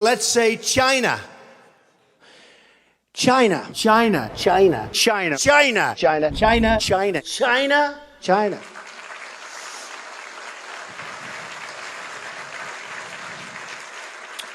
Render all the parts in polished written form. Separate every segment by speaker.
Speaker 1: Let's say China.
Speaker 2: China.
Speaker 1: China.
Speaker 2: China.
Speaker 1: China. China.
Speaker 2: China.
Speaker 1: China.
Speaker 2: China.
Speaker 1: China.
Speaker 2: China.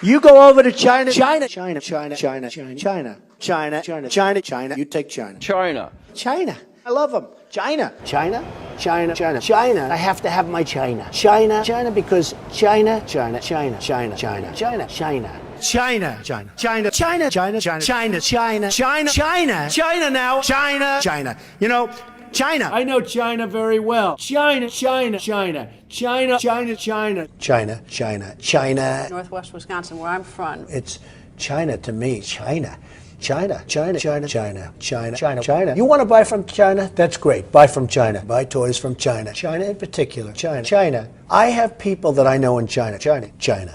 Speaker 1: You go over to China.
Speaker 2: China. China. China. China. China. China.
Speaker 1: China.
Speaker 2: China.
Speaker 1: China. China.
Speaker 2: You take China.
Speaker 3: China.
Speaker 2: China. I love them. China. China. China. China. China. I have to have my China. China. China because China. China. China. China. China. China. China.
Speaker 1: China. China. China. China. China. China. China. China. China. China. China now. China. China. You know, China.
Speaker 4: I know China very well. China, China, China, China, China, China.
Speaker 2: China. China. China.
Speaker 5: Northwest Wisconsin, where I'm from.
Speaker 2: It's China to me. China. China, China, China, China, China, China, China. You want to buy from China? That's great. Buy from China. Buy toys from China. China in particular. China. China. I have people that I know in China. China. China.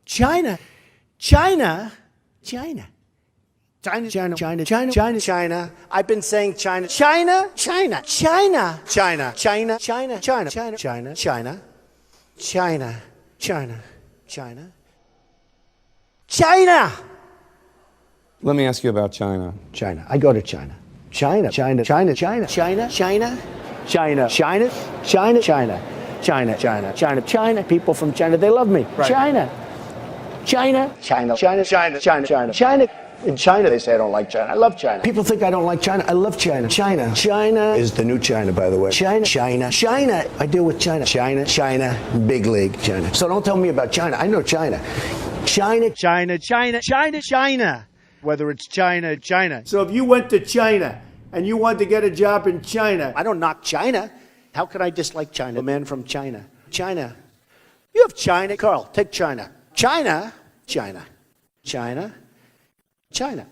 Speaker 1: China. China. China. China, China, China, China, China, China. I've been saying China, China, China, China, China, China, China, China, China, China, China, China, China, China, China.
Speaker 3: Let me ask you about China.
Speaker 2: China. I go to China. China. China. China. China. China. China. China. China. China. China. China. China. China. China. People from China, they love me. China. China. China. China. China. China. China. China. In China, they say I don't like China. I love China. People think I don't like China. I love China. China. China is the new China, by the way. China. China. China. I deal with China. China. China. Big league. China. So don't tell me about China. I know China. China.
Speaker 1: China, China, China, China. Whether it's China, China. So if you went to China and you wanted to get a job in China,
Speaker 2: I don't knock China. How could I dislike China? A man from China. China.
Speaker 1: you have China.
Speaker 2: Carl, take China. China. China. China. China.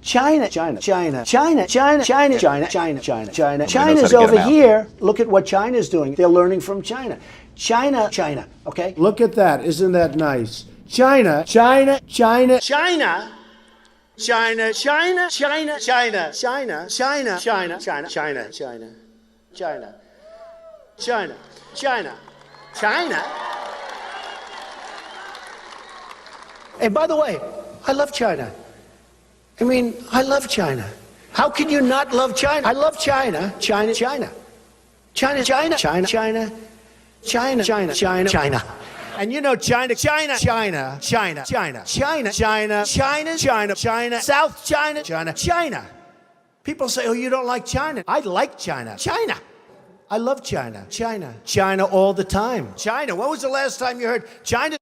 Speaker 2: China, China, China, China, China, China, China, China, China, China. China's over here. Look at what China's doing. They're learning from China. China, China, okay?
Speaker 4: Look at that. Isn't that nice? China, China, China.
Speaker 1: China. China, China, China, China, China, China, China, China, China, China, China, China, China, China.
Speaker 2: And by the way, I love China. I mean, I love China. How can you not love China? I love China. China, China. China, China, China, China, China, China, China, China.
Speaker 1: And you know China, China, China, China, China, China, China, China, China, China, South China, China, China. People say, oh, you don't like China. I like China. China. I love China. China. China all the time. China. When was the last time you heard China?